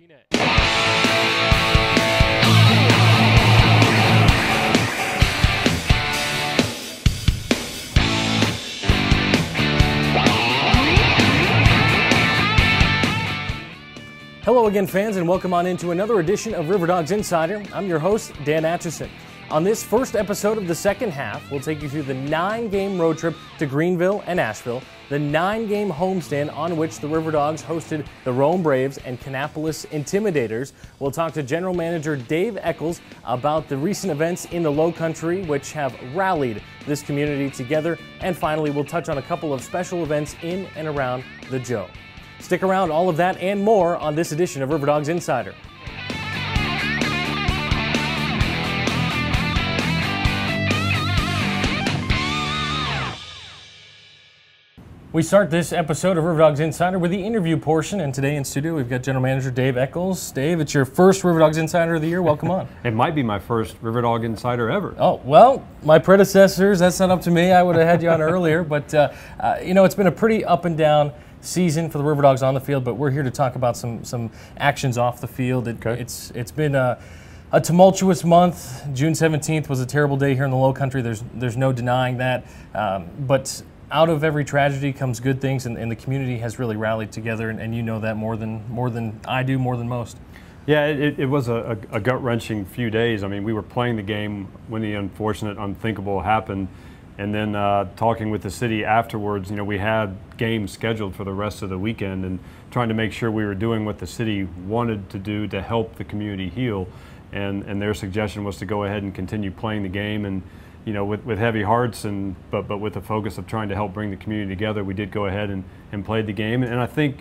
Hello again, fans, and welcome on into another edition of River Dogs Insider. I'm your host, Dan Atchison. On this first episode of the second half, we'll take you through the 9-game road trip to Greenville and Asheville, the 9-game homestand on which the River Dogs hosted the Rome Braves and Kannapolis Intimidators. We'll talk to General Manager Dave Eccles about the recent events in the Low Country which have rallied this community together. And finally, we'll touch on a couple of special events in and around the Joe. Stick around, all of that and more on this edition of River Dogs Insider. We start this episode of River Dogs Insider with the interview portion, and today in studio we've got General Manager Dave Eccles. Dave, it's your first River Dogs Insider of the year. Welcome on. It might be my first River Dog Insider ever. Oh, well, my predecessors, that's not up to me. I would have had you on earlier, but you know, it's been a pretty up and down season for the River Dogs on the field, but we're here to talk about some actions off the field. It's been a tumultuous month. June 17th was a terrible day here in the Low Country. There's no denying that, but out of every tragedy comes good things, and the community has really rallied together, and you know that more than I do, more than most. Yeah, it was a gut-wrenching few days. I mean, we were playing the game when the unfortunate, unthinkable happened, and then talking with the city afterwards, you know, we had games scheduled for the rest of the weekend and trying to make sure we were doing what the city wanted to do to help the community heal, and their suggestion was to go ahead and continue playing the game, and you know, with heavy hearts, but with the focus of trying to help bring the community together, we did go ahead and played the game. And I think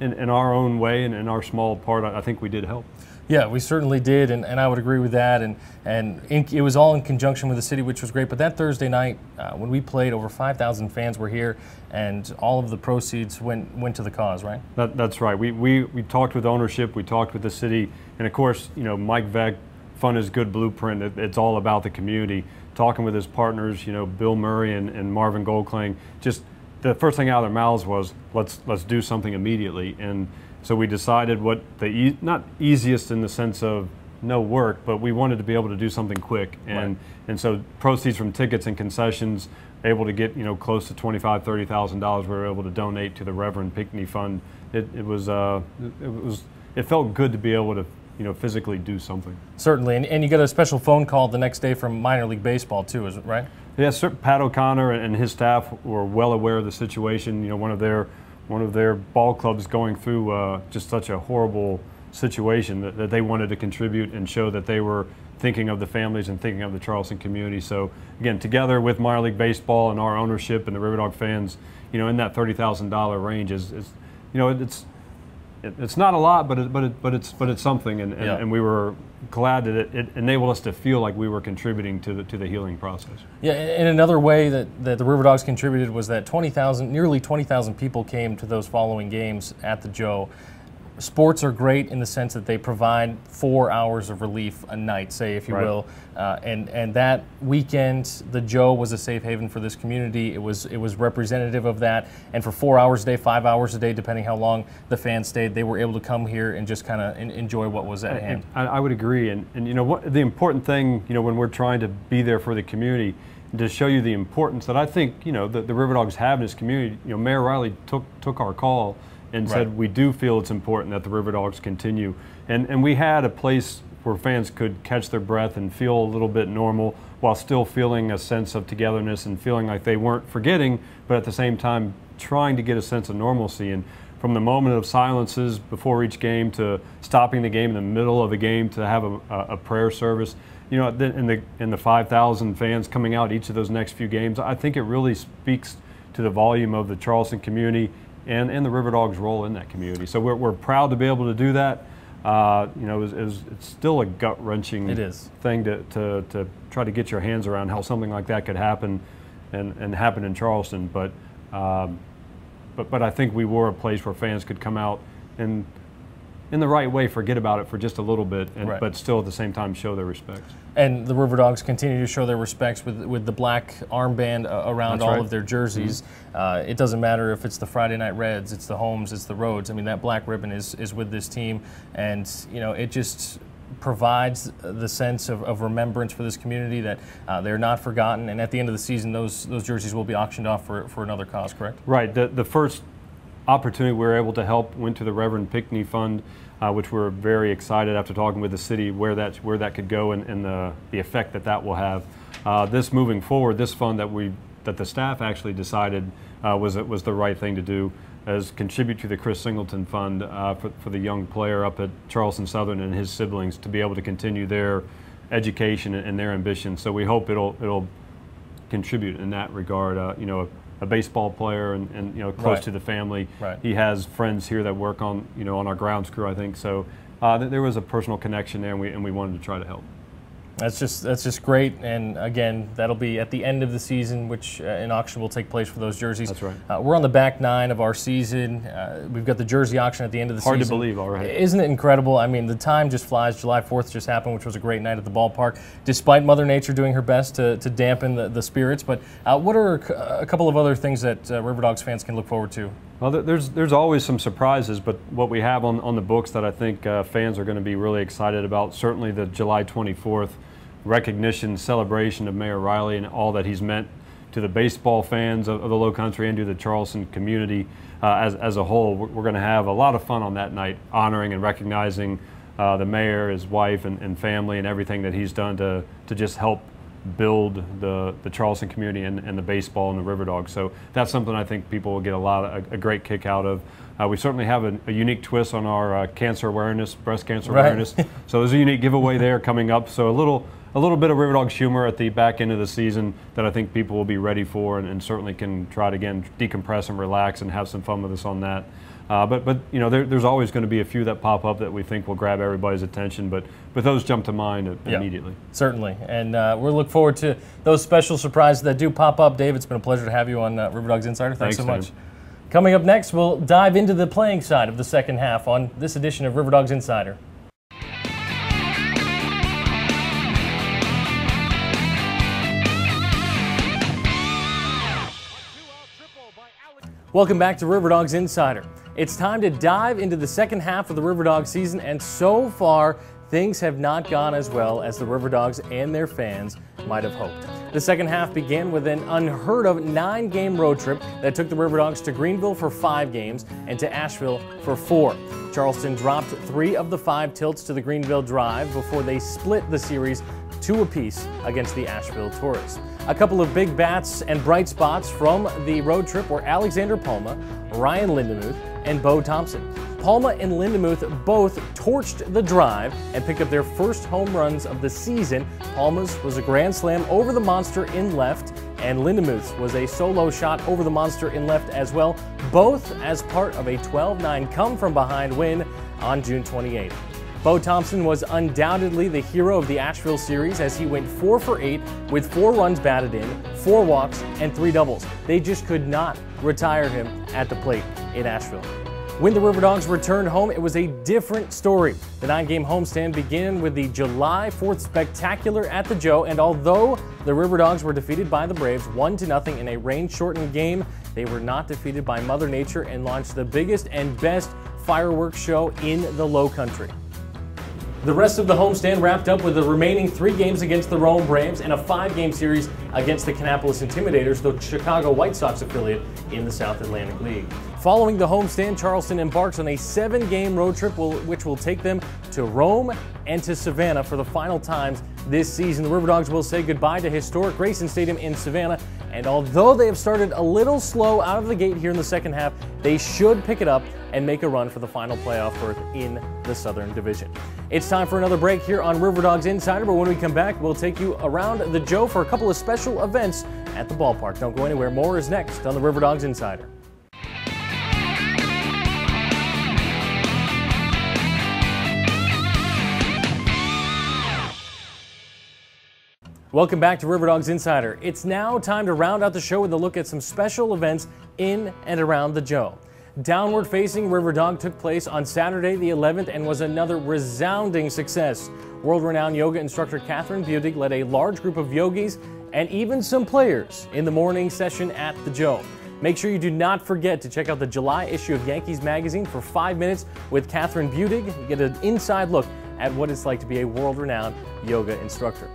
in our own way and in our small part, I think we did help. Yeah, we certainly did, and I would agree with that. And it was all in conjunction with the city, which was great. But that Thursday night, when we played, over 5,000 fans were here, and all of the proceeds went to the cause, right? That's right. We talked with ownership, we talked with the city, and of course, you know, Mike Veck, Fun is Good Blueprint. It's all about the community. Talking with his partners, you know, Bill Murray and Marvin Goldklang, just the first thing out of their mouths was, let's do something immediately. And so we decided what not easiest in the sense of no work, but we wanted to be able to do something quick. And so proceeds from tickets and concessions, able to get, you know, close to $25,000, $30,000 we were able to donate to the Reverend Pinckney Fund. It felt good to be able to, you know, physically do something. Certainly, and you got a special phone call the next day from minor league baseball too, is it right? Yes, Pat O'Connor and his staff were well aware of the situation. You know, one of their ball clubs going through just such a horrible situation that they wanted to contribute and show that they were thinking of the families and thinking of the Charleston community. So again, together with minor league baseball and our ownership and the River Dog fans, you know, in that $30,000 range is you know, it's not a lot, but it's something, and we were glad that it enabled us to feel like we were contributing to the healing process. Yeah, and another way that the River Dogs contributed was that nearly 20,000 people came to those following games at the Joe. Sports are great in the sense that they provide 4 hours of relief a night, say, if you will. And that weekend, the Joe was a safe haven for this community. It was representative of that. And for 4 hours a day, 5 hours a day, depending how long the fans stayed, they were able to come here and just kind of enjoy what was at hand. I would agree. And you know, the important thing, you know, when we're trying to be there for the community, to show you the importance that I think, you know, the River Dogs have in this community. You know, Mayor Riley took our call and said, we do feel it's important that the River Dogs continue. And we had a place where fans could catch their breath and feel a little bit normal while still feeling a sense of togetherness and feeling like they weren't forgetting, but at the same time trying to get a sense of normalcy. And from the moment of silences before each game to stopping the game in the middle of the game to have a prayer service, you know, in the 5,000 fans coming out each of those next few games, I think it really speaks to the volume of the Charleston community and the River Dogs' role in that community. So we're proud to be able to do that. You know, it's still a gut-wrenching thing to try to get your hands around how something like that could happen and happen in Charleston. But I think we were a place where fans could come out and in the right way, forget about it for just a little bit, Right. but still at the same time show their respect. And the River Dogs continue to show their respects with the black armband around That's all right. of their jerseys. It doesn't matter if it's the Friday Night Reds, it's the homes, it's the roads. I mean, that black ribbon is with this team, and it just provides the sense of remembrance for this community that they're not forgotten. And at the end of the season, those jerseys will be auctioned off for another cause. Correct? Right. The first opportunity we were able to help went to the Reverend Pickney Fund, which we're very excited after talking with the city where that could go and the effect that will have. This moving forward, this fund that the staff actually decided was the right thing to do, is contribute to the Chris Singleton Fund for the young player up at Charleston Southern and his siblings to be able to continue their education and their ambition. So we hope it'll contribute in that regard. A baseball player and close Right. to the family. Right. He has friends here that work on on our grounds crew, I think. So there was a personal connection there, and we wanted to try to help. That's just great, and again, that'll be at the end of the season, which an auction will take place for those jerseys. That's right. We're on the back nine of our season. We've got the jersey auction at the end of the season. Hard to believe already. Isn't it incredible? I mean, the time just flies. July 4th just happened, which was a great night at the ballpark, despite Mother Nature doing her best to dampen the spirits. But what are a couple of other things that River Dogs fans can look forward to? Well, there's always some surprises, but what we have on the books that I think fans are going to be really excited about, certainly the July 24th recognition celebration of Mayor Riley and all that he's meant to the baseball fans of the Low Country and to the Charleston community as a whole. We're going to have a lot of fun on that night, honoring and recognizing the mayor, his wife, and family, and everything that he's done to just help build the Charleston community and the baseball and the River Dogs. So that's something I think people will get a great kick out of. We certainly have a unique twist on our cancer awareness, breast cancer Right. awareness. So there's a unique giveaway there coming up. So a little bit of River Dogs humor at the back end of the season that I think people will be ready for, and certainly can try to again decompress and relax and have some fun with us on that. But there's always going to be a few that pop up that we think will grab everybody's attention, but those jump to mind immediately. Certainly, and we'll look forward to those special surprises that do pop up. Dave, it's been a pleasure to have you on River Dogs Insider. Thanks so much. Sam. Coming up next, we'll dive into the playing side of the second half on this edition of River Dogs Insider. Welcome back to River Dogs Insider. It's time to dive into the second half of the River Dogs season, and so far, things have not gone as well as the River Dogs and their fans might have hoped. The second half began with an unheard of 9-game road trip that took the River Dogs to Greenville for 5 games and to Asheville for 4. Charleston dropped 3 of the 5 tilts to the Greenville Drive before they split the series 2 apiece against the Asheville Tourists. A couple of big bats and bright spots from the road trip were Alexander Palma, Ryan Lindemuth, and Bo Thompson. Palma and Lindemuth both torched the Drive and picked up their first home runs of the season. Palma's was a grand slam over the monster in left, and Lindemuth's was a solo shot over the monster in left as well, both as part of a 12-9 come-from-behind win on June 28th. Bo Thompson was undoubtedly the hero of the Asheville series as he went 4 for 8 with 4 runs batted in, 4 walks, and 3 doubles. They just could not retire him at the plate in Asheville. When the River Dogs returned home, it was a different story. The 9-game homestand began with the July 4th spectacular at the Joe, and although the River Dogs were defeated by the Braves 1-0 in a rain-shortened game, they were not defeated by Mother Nature and launched the biggest and best fireworks show in the Low Country. The rest of the homestand wrapped up with the remaining 3 games against the Rome Braves and a 5-game series against the Kannapolis Intimidators, the Chicago White Sox affiliate in the South Atlantic League. Following the homestand, Charleston embarks on a 7-game road trip which will take them to Rome and to Savannah for the final times this season. The River Dogs will say goodbye to historic Grayson Stadium in Savannah, and although they have started a little slow out of the gate here in the second half, they should pick it up and make a run for the final playoff berth in the Southern Division. It's time for another break here on River Dogs Insider, but when we come back, we'll take you around the Joe for a couple of special events at the ballpark. Don't go anywhere. More is next on the River Dogs Insider. Welcome back to River Dogs Insider. It's now time to round out the show with a look at some special events in and around the Joe. Downward-facing River Dog took place on Saturday the 11th and was another resounding success. World-renowned yoga instructor Catherine Budig led a large group of yogis and even some players in the morning session at the Joe. Make sure you do not forget to check out the July issue of Yankees Magazine for 5 minutes with Catherine Budig. You get an inside look at what it's like to be a world-renowned yoga instructor.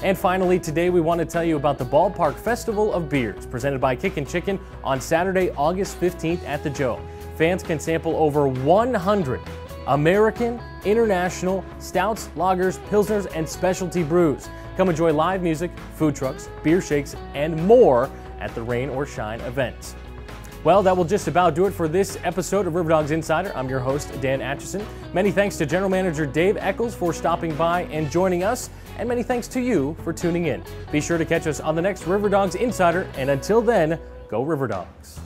And finally, today we want to tell you about the Ballpark Festival of Beers, presented by Kickin' Chicken on Saturday, August 15th at the Joe. Fans can sample over 100 American, international, stouts, lagers, pilsners, and specialty brews. Come enjoy live music, food trucks, beer shakes, and more at the Rain or Shine event. Well, that will just about do it for this episode of River Dogs Insider. I'm your host, Dan Atchison. Many thanks to General Manager Dave Eccles for stopping by and joining us, and many thanks to you for tuning in. Be sure to catch us on the next River Dogs Insider, and until then, go River Dogs.